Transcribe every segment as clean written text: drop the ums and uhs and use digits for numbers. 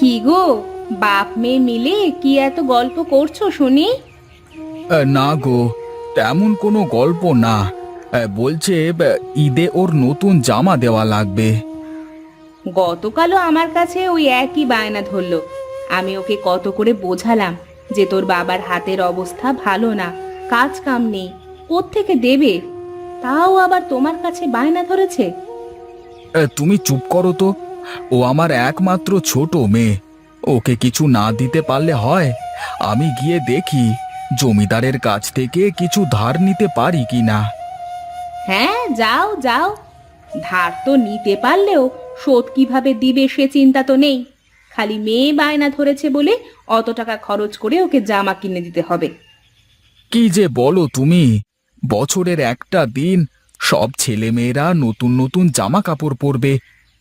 কি গো, বাপ মেয়ে মিলে কি এত গল্প করছো শুনি? না গো, তেমন কোনো গল্প না। বলছে ঈদে ওর নতুন জামা দেওয়া লাগবে। গতকালও আমার কাছে ওই একই বায়না ধরলো। আমি ওকে কত করে বোঝালাম যে তোর বাবার হাতের অবস্থা ভালো না, কাজ কাম নেই, কোত্থেকে দেবে? তাও আবার তোমার কাছে বায়না ধরেছে। তুমি চুপ করো তো। ও আমার একমাত্র ছোট মেয়ে। ওকে কিছু না দিতে পারলে হয়? আমি গিয়ে দেখি জমিদারের কাছ থেকে কিছু ধার নিতে পারি কি না। হ্যাঁ, যাও যাও। ধার তো নিতে পারলেও শোধ কিভাবে দিবে সে চিন্তা তো নেই। খালি মেয়ে বায়না ধরেছে বলে অত টাকা খরচ করে ওকে জামা কিনে দিতে হবে। কি যে বলো তুমি! বছরের একটা দিন সব ছেলেমেয়েরা নতুন নতুন জামা কাপড় পরবে।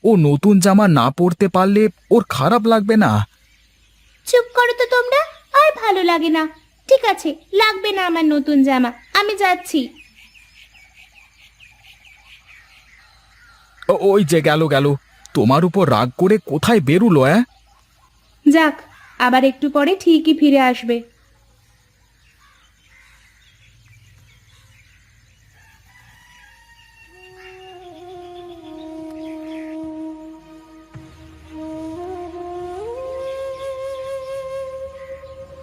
ও নতুন জামা না পরতে পারলে ওর খারাপ লাগবে না? চুপ করো তো তোমরা, আর ভালো লাগে না। ঠিক আছে, লাগবে না আমার নতুন জামা, আমি যাচ্ছি। ওই যে গেল গেল, তোমার উপর রাগ করে কোথায় বেরুলো? যাক, আবার একটু পরে ঠিকই ফিরে আসবে।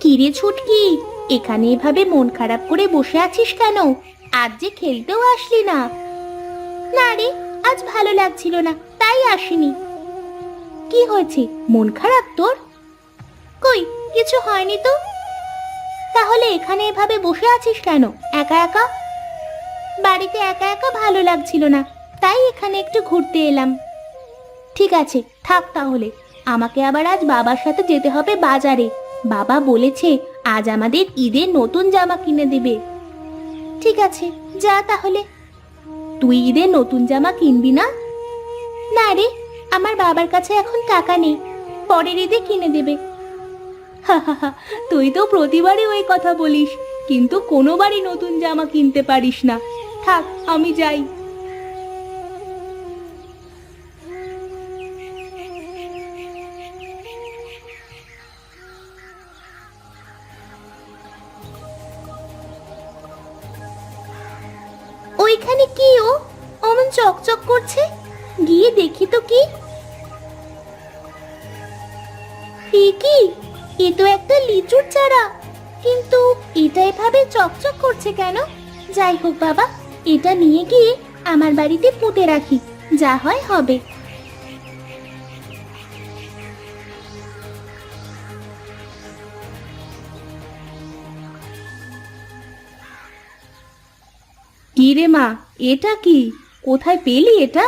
কিরে ছুটকি, এখানে এভাবে মন খারাপ করে বসে আছিস কেন? আজ যে খেলতেও আসলি না। না রে, আজ ভালো লাগছিল না, তাই আসিনি। কি হয়েছে, মন খারাপ তোর? কই, কিছু হয়নি তো। তাহলে এখানে এভাবে বসে আছিস কেন একা একা? বাড়িতে একা একা ভালো লাগছিল না, তাই এখানে একটু ঘুরতে এলাম। ঠিক আছে, থাক তাহলে। আমাকে আবার আজ বাবার সাথে যেতে হবে বাজারে। বাবা বলেছে আজ আমাদের ঈদের নতুন জামা কিনে দেবে। ঠিক আছে, যা তাহলে। তুই ঈদের নতুন জামা কিনবি না? না রে, আমার বাবার কাছে এখন টাকা নেই, পরের ঈদে কিনে দেবে। হা হা হা, তুই তো প্রতিবারই ওই কথা বলিস, কিন্তু কোনোবারই নতুন জামা কিনতে পারিস না। থাক, আমি যাই। ওইখানে কি অমন চকচক করছে? গিয়ে দেখি তো কি। কি, এ তো একটা লিচুর চারা, কিন্তু এটা এভাবে চকচক করছে কেন? যাই হোক বাবা, এটা নিয়ে গিয়ে আমার বাড়িতে পুঁতে রাখি, যা হয় হবে। কি রে মা, এটা কি? কোথায় পেলি এটা?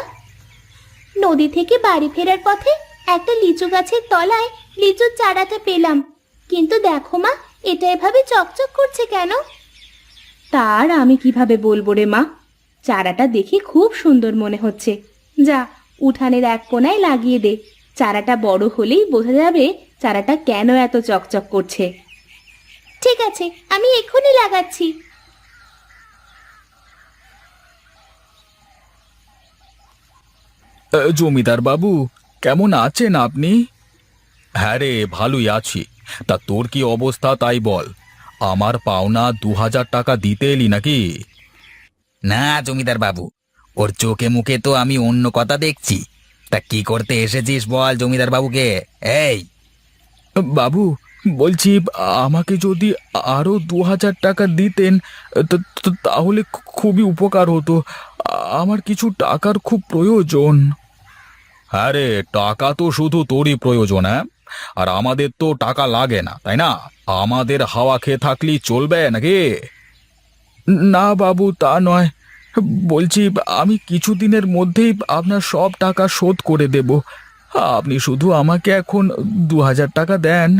নদী থেকে বাড়ি ফেরার পথে একটা লিচু গাছের তলায় লিচুর চারাটা পেলাম। কিন্তু দেখো মা, এটা এভাবে চকচক করছে কেন? তার আমি কিভাবে বলবো রে মা, চারাটা দেখে খুব সুন্দর মনে হচ্ছে। যা, উঠানের এক কোণায় লাগিয়ে দে। চারাটা বড় হলেই বোঝা যাবে চারাটা কেন এত চকচক করছে। ঠিক আছে, আমি এক্ষুনি লাগাচ্ছি। জমিদার বাবু, কেমন আছেন আপনি? হ্যাঁ রে, ভালোই আছি। তা তোর কি অবস্থা তাই বল। আমার পাওনা 2000 টাকা দিতে এলি নাকি? না জমিদার বাবু, ওর চোখে মুখে তো আমি অন্য কথা দেখছি। তা কি করতে এসেছিস বল জমিদার বাবুকে। এই, বাবু, বলছি আমাকে যদি আরো 2000 টাকা দিতেন তাহলে খুবই উপকার হতো। আমার কিছু টাকার খুব প্রয়োজন। হ্যাঁ রে, টাকা তো শুধু তোরই প্রয়োজন, হ্যাঁ? আর আমাদের তো টাকা লাগে না, তাই না? আমাদের হাওয়া খেয়ে থাকলেই চলবে নাকি? না বাবু, তা নয়। বলছি আমি কিছুদিনের মধ্যেই আপনার সব টাকা শোধ করে দেব। আপনি শুধু আমাকে এখন 2000 টাকা দেন।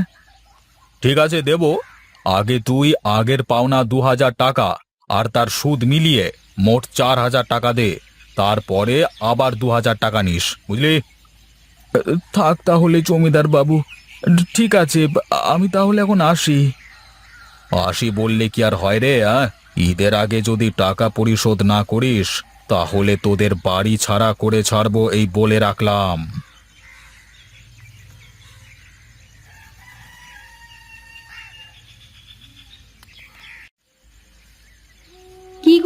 ঠিক আছে, দেব। আগে তুই আগের পাওনা 2000 টাকা আর তার সুদ মিলিয়ে মোট 4000 টাকা দে। তারপরে আবার 2000 টাকা নিস, বুঝলি? থাক তাহলে জমিদার বাবু। ঠিক আছে, আমি তাহলে এখন আসি। আসি বললে কি আর হয় রে? ঈদের আগে যদি টাকা পরিশোধ না করিস তাহলে তোদের বাড়ি ছাড়া করে ছাড়বো, এই বলে রাখলাম।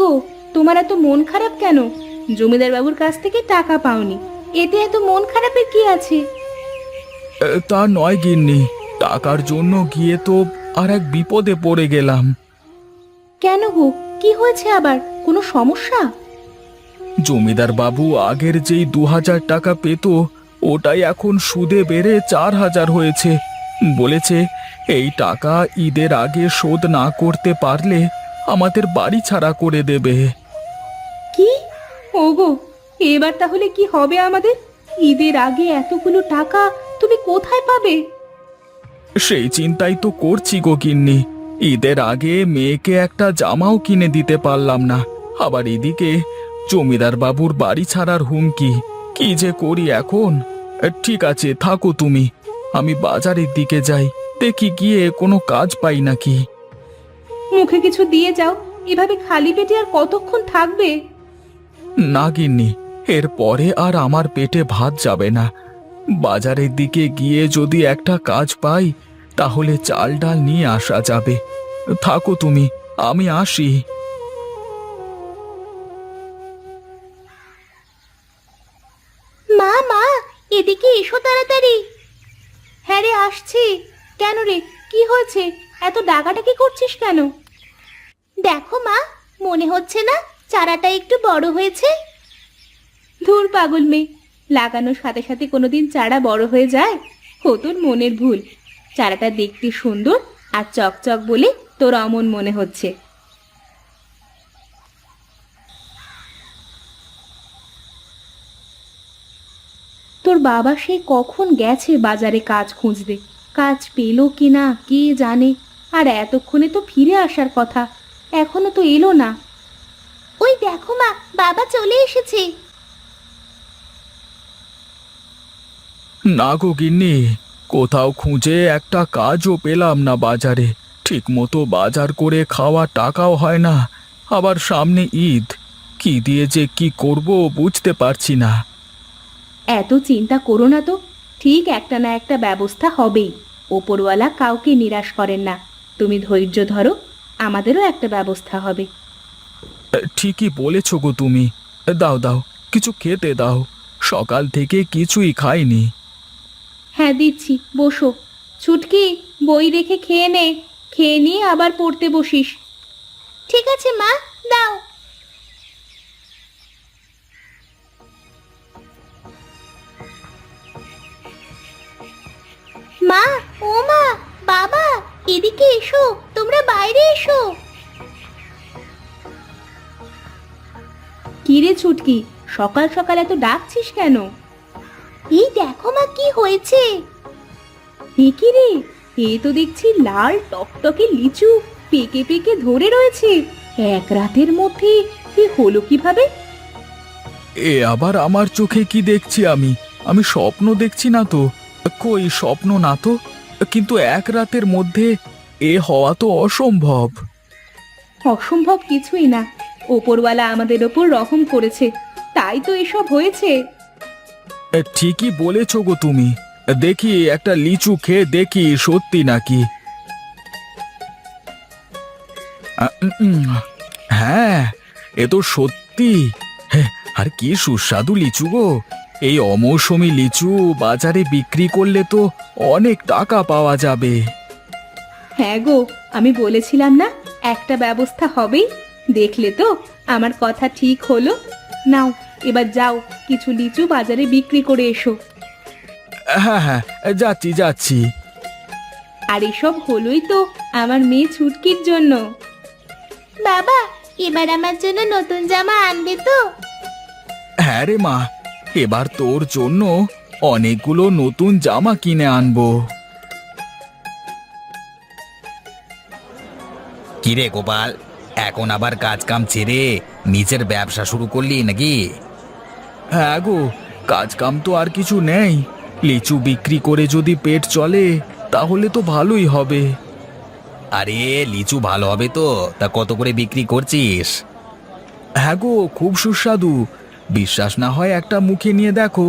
গো, তোমার এত মন খারাপ কেন? জমিদার বাবুর কাছ থেকে টাকা পাওনি, এতে এত মন খারাপের কি আছে? তা নয় গিন্নি, টাকার জন্য গিয়ে তো আর এক বিপদে পড়ে গেলাম। কেন গো, কি হয়েছে আবার? কোনো সমস্যা? জমিদার বাবু আগের যেই 2000 টাকা পেত, ওটাই এখন সুদে বেড়ে 4000 হয়েছে। বলেছে এই টাকা ঈদের আগে শোধ না করতে পারলে আমাদের বাড়ি ছাড়া করে দেবে। কি? ওগো, এবার তাহলে কি হবে আমাদের? ঈদের আগে এতগুলো টাকা তুমি কোথায় পাবে? সেই চিন্তাই তো করছি গো গিন্নি। ঈদের আগে মেয়েকে একটা জামাও কিনে দিতে পারলাম না, আবার এদিকে জমিদার বাবুর বাড়ি ছাড়ার হুমকি। কি যে করি এখন। ঠিক আছে, থাকো তুমি, আমি বাজারের দিকে যাই, দেখি গিয়ে কোনো কাজ পাই নাকি। মুখে কিছু দিয়ে যাও, এভাবে খালি পেটে আর কতক্ষণ থাকবে? না গিন্নি, এরপরে আর আমার পেটে ভাত যাবে না। বাজারের দিকে গিয়ে যদি একটা কাজ পাই তাহলে চাল ডাল নিয়ে আসা যাবে। থাকো তুমি, আমি আসি। মা মা, এদিকে এসো তাড়াতাড়ি। হ্যাঁ রে, আসছি। কেন রে, কি হয়েছে? এত ডাকাডাকি করছিস কেন? দেখো মা, মনে হচ্ছে না চারাটা একটু বড় হয়েছে? ধুর পাগল মেয়ে, লাগানোর সাথে সাথে কোনোদিন চারা বড় হয়ে যায়? ও তোর মনের ভুল। চারাটা দেখতে সুন্দর আর চকচক বলে তোর অমন মনে হচ্ছে। তোর বাবা সে কখন গেছে বাজারে কাজ খুঁজতে, কাজ পেলো কিনা কে জানে। আর এতক্ষণে তো ফিরে আসার কথা, এখনো তো এলো না। ওই দেখো মা, বাবা চলে এসেছে। না গো গিন্নি, কোথাও খুঁজে একটা কাজও পেলাম না বাজারে। ঠিক মতো বাজার করে খাওয়া টাকাও হয় না, আবার সামনে ঈদ। কি দিয়ে যে কি করব বুঝতে পারছি না। এত চিন্তা করো না তো, ঠিক একটা না একটা ব্যবস্থা হবেই। ওপরওয়ালা কাউকে নিরাশ করেন না। তুমি ধৈর্য ধরো, আমাদেরও একটা ব্যবস্থা হবে। ঠিকই বলেছ গো তুমি। দাও দাও, কিছু খেতে দাও, সকাল থেকে কিছুই খাইনি। হ্যাঁ দিচ্ছি, বসো। ছুটকি, বই রেখে খেয়ে নে, খেয়ে নিয়ে আবার পড়তে বসিস। ঠিক আছে মা, দাও। মা, ও মা, বাবা, এদিকে এসো, তোমরা বাইরে এসো। কি রে ছুটকি, সকাল সকাল এত ডাকছিস কেন? এই দেখো মা, কি হয়েছে। এ কি রে, এ তো দেখছি লাল টকটকে লিচু পেকে পেকে ধরে রয়েছে। এক রাতের মধ্যে এ হলো কিভাবে? এ আবার আমার চোখে কি দেখছি আমি? আমি স্বপ্ন দেখছি না তো? কই, স্বপ্ন না তো, কিন্তু এক রাতের মধ্যে এ হওয়া তো অসম্ভব। অসম্ভব কিছুই না, ওপরওয়ালা আমাদের ওপর রহম করেছে, তাই তো এসব হয়েছে। ঠিকই বলেছ গো তুমি। দেখি একটা লিচু খেয়ে দেখি সত্যি নাকি। হ্যাঁ, এ তো সত্যি। হ্যাঁ, আর কি সুস্বাদু লিচু গো। এই অমৌসুমী লিচু বাজারে বিক্রি করলে তো অনেক টাকা পাওয়া যাবে। হ্যাঁ গো, আমি বলেছিলাম না একটা ব্যবস্থা হবেই। দেখলে তো, আমার কথা ঠিক হলো। নাও, এবার যাও, কিছু লিচু বাজারে বিক্রি করে এসো। হ্যাঁ হ্যাঁ, যাচ্ছি যাচ্ছি। আর এসব হলোই তো আমার মেয়ে ছুটকির জন্য। বাবা, এবার আমার জন্য নতুন জামা আনবে তো? হ্যাঁ রে মা, এবার তোর জন্য অনেকগুলো নতুন জামা কিনে আনবো। কিরে গোপাল, এখন আবার কাজ কাম ছেড়ে নিজের ব্যবসা শুরু করলি নাকি? হ্যাঁ গো, কাজ কাম তো আর কিছু নেই। লিচু বিক্রি করে যদি পেট চলে তাহলে তো ভালোই হবে। আরে লিচু ভালো হবে তো, তা কত করে বিক্রি করছিস? হ্যাঁ গো, খুব সুস্বাদু। বিশ্বাস না হয় একটা মুখে নিয়ে দেখো।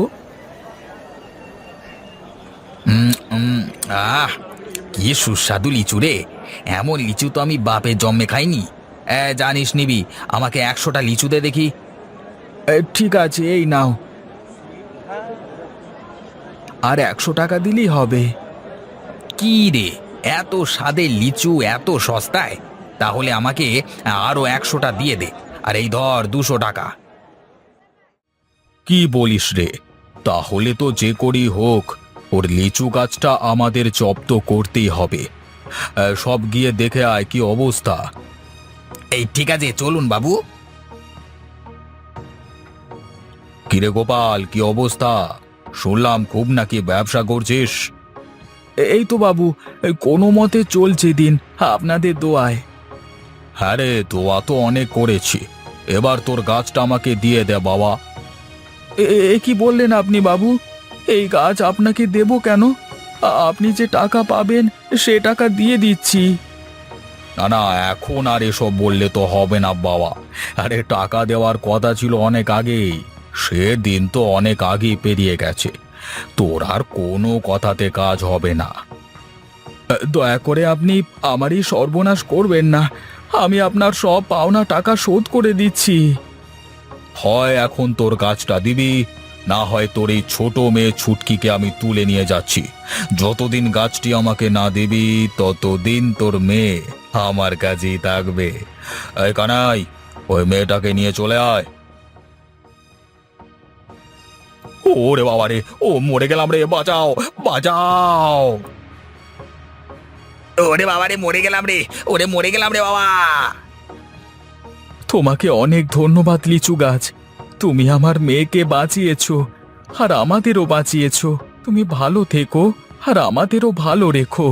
উম, উম, আহ কি সুস্বাদু লিচু রে। এমন লিচু তো আমি বাপের জন্মে খাইনি। জানিস নিবি, আমাকে 100টা লিচু দে দেখি। ঠিক আছে, এই নাও। আর 100 টাকা দিলেই হবে। কি রে, এত স্বাদের লিচু এত সস্তায়? তাহলে আমাকে আরো 100টা দিয়ে দে। আর এই ধর 200 টাকা। কি বলিস রে? তাহলে তো যে করেই হোক ওর লিচু গাছটা আমাদের জব্দ করতেই হবে। সব গিয়ে দেখে আয় কি অবস্থা। এই ঠিক আছে, চলুন বাবু। কিরে গোপাল, কি অবস্থা? শুনলাম খুব নাকি ব্যবসা করছিস। এই তো বাবু, কোনো মতে চলছে দিন, আপনাদের দোয়ায়। হ্যাঁ রে, দোয়া তো অনেক করেছি। এবার তোর গাছটা আমাকে দিয়ে দে বাবা। এ কি বললেন আপনি বাবু? এই গাছ আপনাকে দেব কেন? আপনি যে টাকা পাবেন সে টাকা দিয়ে দিচ্ছি। না না, এখন আর এসব বললে তো হবে না বাবা। আরে টাকা দেওয়ার কথা ছিল অনেক আগেই। সে দিন তো অনেক আগেই পেরিয়ে গেছে। তোর আর কোনো কথাতে কাজ হবে না। দয়া করে আপনি আমারই সর্বনাশ করবেন না। আমি আপনার সব পাওনা টাকা শোধ করে দিচ্ছি। হয় এখন তোর গাছটা দিবি, না হয় তোর এই ছোট মেয়ে ছুটকিকে আমি তুলে নিয়ে যাচ্ছি। যতদিন গাছটি আমাকে না দিবি ততদিন তোর মেয়ে আমার কাছেই থাকবে। এই কানাই, ওই মেয়েটাকে নিয়ে চলে আয়। ওরে বাবা রে, ও মরে গেলাম রে, বাঁচাও বাঁচাও। ওরে বাবা রে, মরে গেলাম রে, ওরে মরে গেলাম রে বাবা। তোমাকে অনেক ধন্যবাদ লিচু গাছ। তুমি আমার মেয়েকে বাঁচিয়েছো, আর আমাদেরও বাঁচিয়েছো। তুমি ভালো থেকো আর আমাদেরও ভালো রেখো।